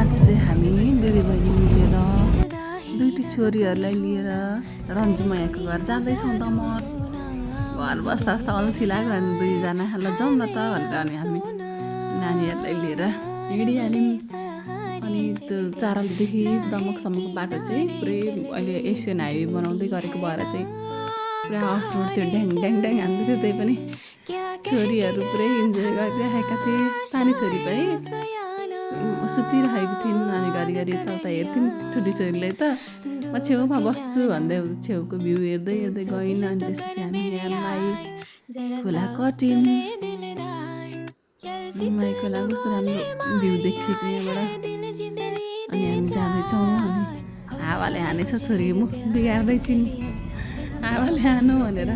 आज चाहिँ हामी दिदीबहिनी मिलेर दुईटी छोरीहरूलाई लिएर रन्जुमैयाको घर जाँदैछौँ त म घर बस्दा बस्दा अल्छी लाग्यो अनि दुईजना ल जाउँ न त भनेर अनि हामी नानीहरूलाई लिएर हिँडिहाल्यौँ। अनि त्यो 4 अलिदेखि दमकसम्मको बाटो चाहिँ पुरै अहिले एसियन हाइवे बनाउँदै गरेको भएर चाहिँ पुरा अफ रोड थियो, ड्याङ ड्याङ ड्याङ हान्दै थियो। त्यही पनि छोरीहरू पुरै इन्जोय गरिरहेका थिए। सानी छोरी पनि सुतिरहेको थिइन् अनि घरिघरि यताउता हेर्थ्यौँ ठुली छोरीलाई त म छेउमा बस्छु भन्दै छेउको भ्यू हेर्दै हेर्दै गइन्। अनि त्यसपछि हामी यहाँलाई खोला कट्यौँ। माई खोला कस्तो राम्रो भ्यू देखिएको यहाँबाट। अनि हामी जाँदैछौँ अनि हावाले हानेछ छोरी मुख बिगार्दैछिन्, हावाले हानो भनेर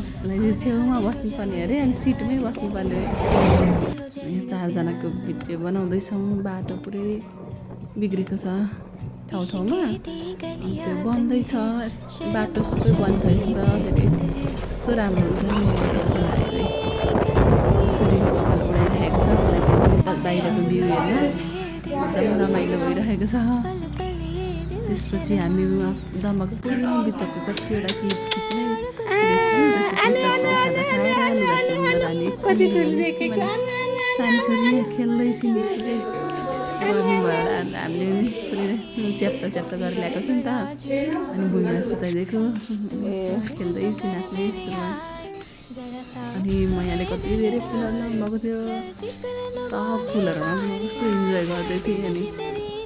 उसलाई छेउमा बस्नुपर्ने अरे अनि सिटमै बस्नुपर्ने अरे। 4 जनाको भिडियो बनाउँदैछौँ। बाटो पुरै बिग्रेको छ ठाउँमा, त्यो बन्दैछ बाटो सबै बन्छ यस्तो। फेरि कस्तो राम्रो छ नि यस्तो लाग्यो। छोरीको कपाल उडाइरहेको छ, मलाई त्यो पनि बाहिरको भ्यू हेर्न एकदम रमाइलो भइरहेको छ। त्यसपछि हामी दमक पुरै बिचको कतिवटा क्लिप खिच्ने सानो छोरी खेल्दैछौँ गर्नुभएर हामीले पुरै च्याप्ता च्याप्ता गरेर ल्याएको थियो नि त। अनि भुइँमा सुताइदिएको खेल्दैछौँ आफूले। अनि मैयाले कति धेरै फुलहरू लाउनुभएको थियो, सब फुलहरूमा म कस्तो इन्जोय गर्दै थिएँ। अनि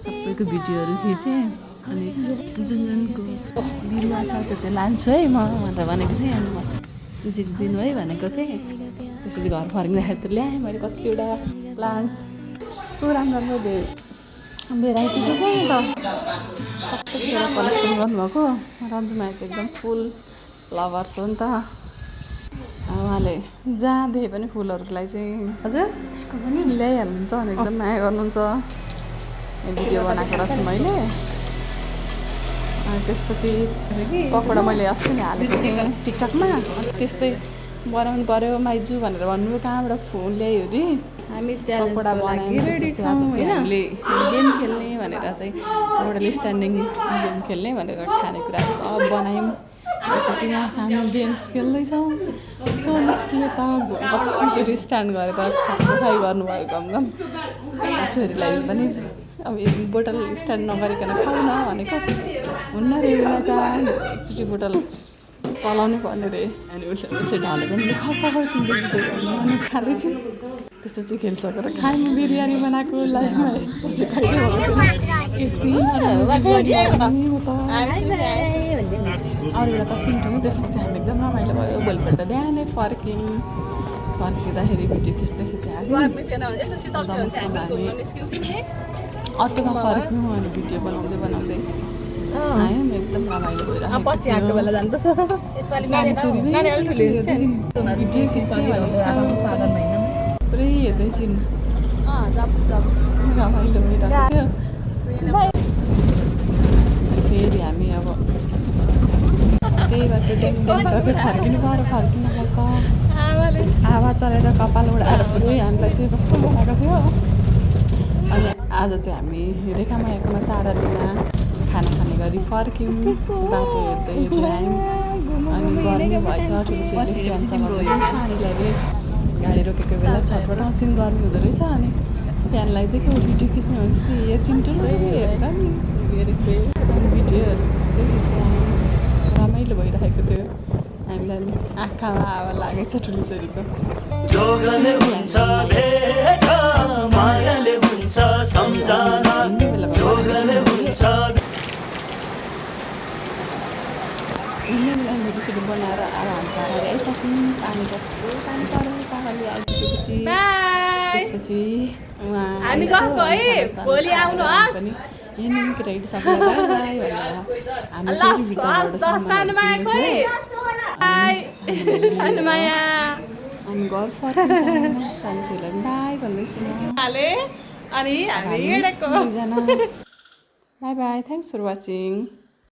सबैको भिडियोहरू खिचेँ। अनि जुनको बिरुवा छ त्यो चाहिँ लान्छु है म भनेर भनेको थिएँ। अनि म झिक्दिनु है भनेको थिएँ। त्यसपछि घर फर्किँदाखेरि त ल्याएँ मैले कतिवटा प्लान्ट्स, कस्तो राम्रो राम्रो भेराइटीको क्या त सबै कुरा कलेक्सन गर्नुभएको। रन्जुमाया चाहिँ एकदम फुल लभर्स हो नि त। उहाँले जहाँ देखे पनि फुलहरूलाई चाहिँ हजुर उसको पनि ल्याइहाल्नुहुन्छ अनि एकदम माया गर्नुहुन्छ। भिडियो बनाएको रहेछु मैले। अनि त्यसपछि पकौडा मैले अस्ति नै हालेको थिएँ टिकटकमा। त्यस्तै बनाउनु पऱ्यो माइजू भनेर भन्नुभयो, कहाँबाट फोन ल्यायो अरे हामी पकौडा बनायौँ। त्यसपछि आज चाहिँ हामीले गेम खेल्ने भनेर चाहिँ पकौडाले स्ट्यान्डिङ गेम खेल्ने भनेर खानेकुराहरू सब बनायौँ। त्यसपछि यहाँ हामी गेम्स खेल्दैछौँ। सोनिक्सले त कतिचोटि स्ट्यान्ड गरेर खाइ गर्नुभयो गम छोरीलाई पनि अब बोतल स्ट्यान्ड नगरिकन खाऊ न भनेको हुन्न रे उसलाई त एकचोटि बोतल चलाउनै पर्ने रे। अनि उसले ढले पनि तिमीले खाँदैछु। त्यसपछि खेलिसकेर खाएँ बिरयानी बनाएको लाइफमा यस्तो चाहिँ कहिले अरू बेला त किन्छौँ। त्यसपछि हामी एकदम रमाइलो भयो। भोलिपल्ट बिहानै फर्किँदाखेरि भिडियो खिच्दै खिचाएको अटोमा फर्क्यौँ। अनि भिडियो बनाउँदै आयौँ। एकदम रमाइलो भइरहेको पुरै हेर्दैछौँ रमाइलो भइरहेको थियो। फेरि हामी अब त्यही बाटो ड्याङ ड्याङ गरेर फर्किनु पर्यो। हावा चलेर कपाल उडाएर पुरै हामीलाई चाहिँ कस्तो बनाएको थियो। अनि आज चाहिँ हामी रेखामायाकोमा 4 अलिमा खाना खाने गरी फर्क्यौँ। बाटो हेर्दै आयौँ। अनि गर्मी भएछ सानीलाई गाडी रोकेको बेला छटपट आउँछन् गर्मी हुँदो रहेछ। अनि फ्यान लगाइदिएको भिडियो खिच्ने भनेपछि यो चिन्टु हेरेर नि भिडियोहरू खिच्दै आयौँ। रमाइलो भइरहेको थियो हामीलाई। आँखामा हावा लागेछ ठुलो छोरीको। जोगले हुन्छ भेट मायाले हुन्छ सम्झना जोगले हुन्छ भिडियो बनाएर अब हामी चाराले आइसक्यौँ। पानी पऱ्यो चाराले आइसकेपछि त्यसपछि हामी गएको है भोलि आउनुहोस् पनि यहाँनिर केटाकेटी सबैलाई हामी घर फर्किन्छौँ। सानो छोरीलाई पनि बाई भन्दैछु bye bye. Thanks for watching.